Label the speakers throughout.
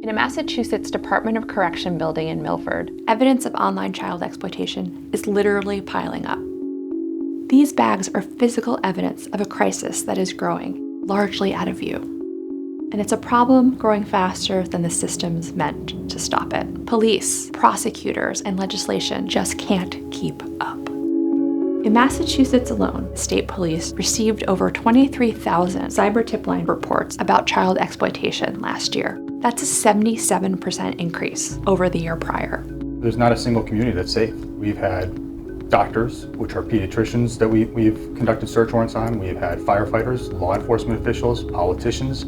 Speaker 1: In a Massachusetts Department of Correction building in Milford, evidence of online child exploitation is literally piling up. These bags are physical evidence of a crisis that is growing, largely out of view. And it's a problem growing faster than the systems meant to stop it. Police, prosecutors, and legislation just can't keep up. In Massachusetts alone, state police received over 23,000 cyber tip line reports about child exploitation last year. That's a 77% increase over the year prior.
Speaker 2: There's not a single community that's safe. We've had doctors, which are pediatricians, that we've conducted search warrants on. We've had firefighters, law enforcement officials, politicians,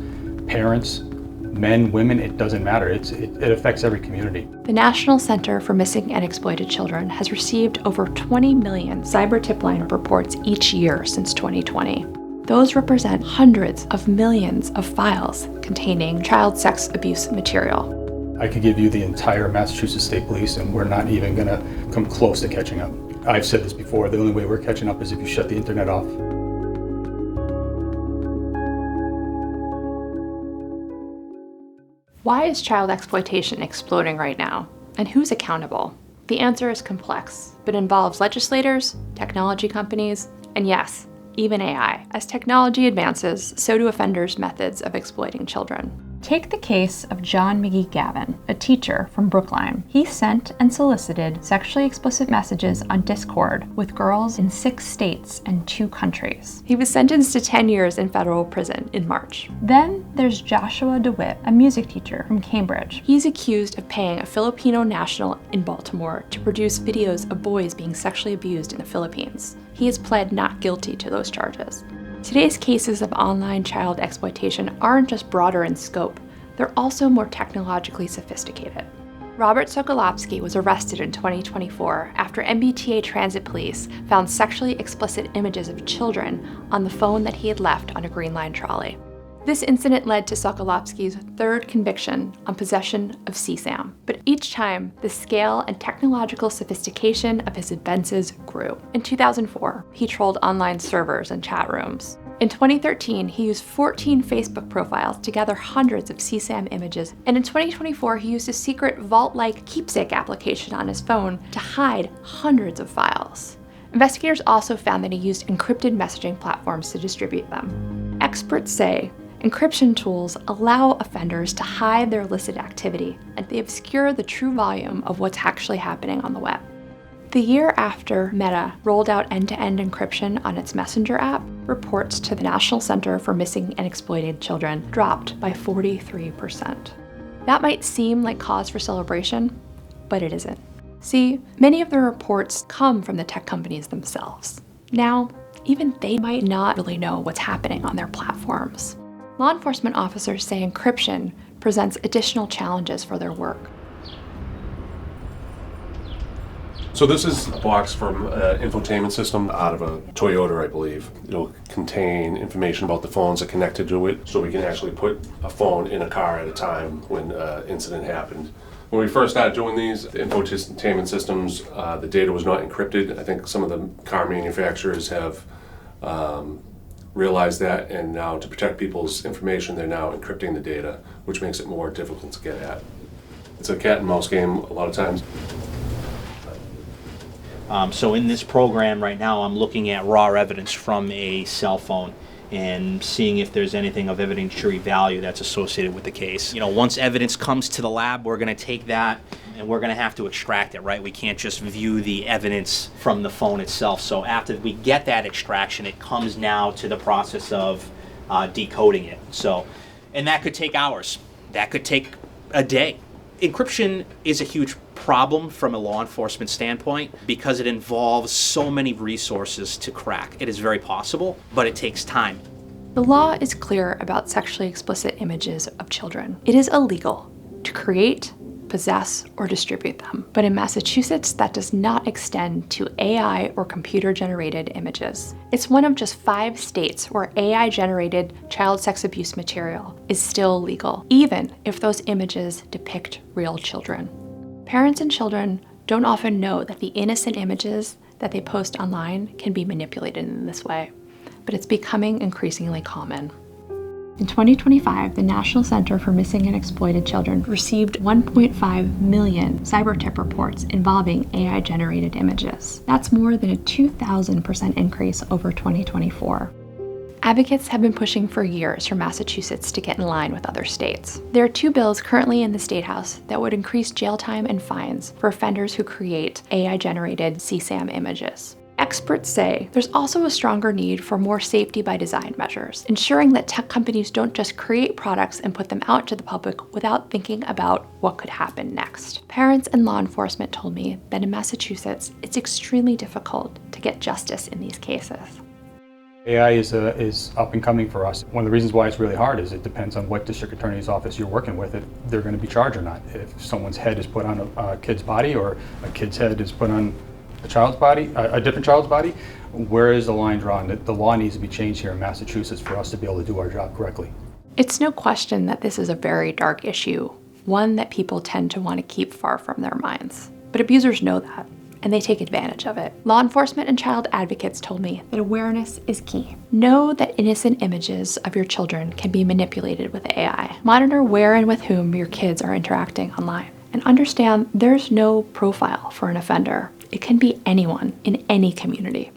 Speaker 2: parents, men, women, it doesn't matter. It affects every community.
Speaker 1: The National Center for Missing and Exploited Children has received over 20 million cyber tip line reports each year since 2020. Those represent hundreds of millions of files containing child sex abuse material.
Speaker 2: I could give you the entire Massachusetts State Police and we're not even gonna come close to catching up. I've said this before, the only way we're catching up is if you shut the internet off.
Speaker 1: Why is child exploitation exploding right now? And who's accountable? The answer is complex, but involves legislators, technology companies, and yes, even AI. As technology advances, so do offenders' methods of exploiting children. Take the case of John McGee-Gavin, a teacher from Brookline. He sent and solicited sexually explicit messages on Discord with girls in 6 states and 2 countries. He was sentenced to 10 years in federal prison in March. Then there's Joshua DeWitt, a music teacher from Cambridge. He's accused of paying a Filipino national in Baltimore to produce videos of boys being sexually abused in the Philippines. He has pled not guilty to those charges. Today's cases of online child exploitation aren't just broader in scope, they're also more technologically sophisticated. Robert Sokolowski was arrested in 2024 after MBTA Transit Police found sexually explicit images of children on the phone that he had left on a Green Line trolley. This incident led to Sokolowski's 3rd conviction on possession of CSAM, but each time, the scale and technological sophistication of his offenses grew. In 2004, he trolled online servers and chat rooms. In 2013, he used 14 Facebook profiles to gather hundreds of CSAM images, and in 2024, he used a secret vault-like keepsake application on his phone to hide hundreds of files. Investigators also found that he used encrypted messaging platforms to distribute them. Experts say encryption tools allow offenders to hide their illicit activity, and they obscure the true volume of what's actually happening on the web. The year after Meta rolled out end-to-end encryption on its Messenger app, reports to the National Center for Missing and Exploited Children dropped by 43%. That might seem like cause for celebration, but it isn't. See, many of the reports come from the tech companies themselves. Now, even they might not really know what's happening on their platforms. Law enforcement officers say encryption presents additional challenges for their work.
Speaker 3: So this is a box from an infotainment system out of a Toyota, I believe. It'll contain information about the phones that connected to it, so we can actually put a phone in a car at a time when an incident happened. When we first started doing these infotainment systems, the data was not encrypted. I think some of the car manufacturers have realized that, and now to protect people's information, they're now encrypting the data, which makes it more difficult to get at. It's a cat and mouse game a lot of times.
Speaker 4: So in this program right now, I'm looking at raw evidence from a cell phone and seeing if there's anything of evidentiary value that's associated with the case. You know, once evidence comes to the lab, we're going to take that and we're going to have to extract it, right? We can't just view the evidence from the phone itself. So after we get that extraction, it comes now to the process of decoding it. So, and that could take hours. That could take a day. Encryption is a huge problem from a law enforcement standpoint because it involves so many resources to crack. It is very possible, but it takes time.
Speaker 1: The law is clear about sexually explicit images of children. It is illegal to create, possess, or distribute them. But in Massachusetts, that does not extend to AI or computer-generated images. It's one of just 5 states where AI-generated child sex abuse material is still legal, even if those images depict real children. Parents and children don't often know that the innocent images that they post online can be manipulated in this way, but it's becoming increasingly common. In 2025, the National Center for Missing and Exploited Children received 1.5 million cyber tip reports involving AI-generated images. That's more than a 2,000% increase over 2024. Advocates have been pushing for years for Massachusetts to get in line with other states. There are 2 bills currently in the State House that would increase jail time and fines for offenders who create AI-generated CSAM images. Experts say there's also a stronger need for more safety by design measures, ensuring that tech companies don't just create products and put them out to the public without thinking about what could happen next. Parents and law enforcement told me that in Massachusetts, it's extremely difficult to get justice in these cases.
Speaker 2: AI is up and coming for us. One of the reasons why it's really hard is it depends on what district attorney's office you're working with, if they're going to be charged or not. If someone's head is put on a kid's body or a kid's head is put on a child's body, a different child's body, where is the line drawn? The law needs to be changed here in Massachusetts for us to be able to do our job correctly.
Speaker 1: It's no question that this is a very dark issue, one that people tend to want to keep far from their minds. But abusers know that, and they take advantage of it. Law enforcement and child advocates told me that awareness is key. Know that innocent images of your children can be manipulated with AI. Monitor where and with whom your kids are interacting online. And understand there's no profile for an offender. It can be anyone in any community.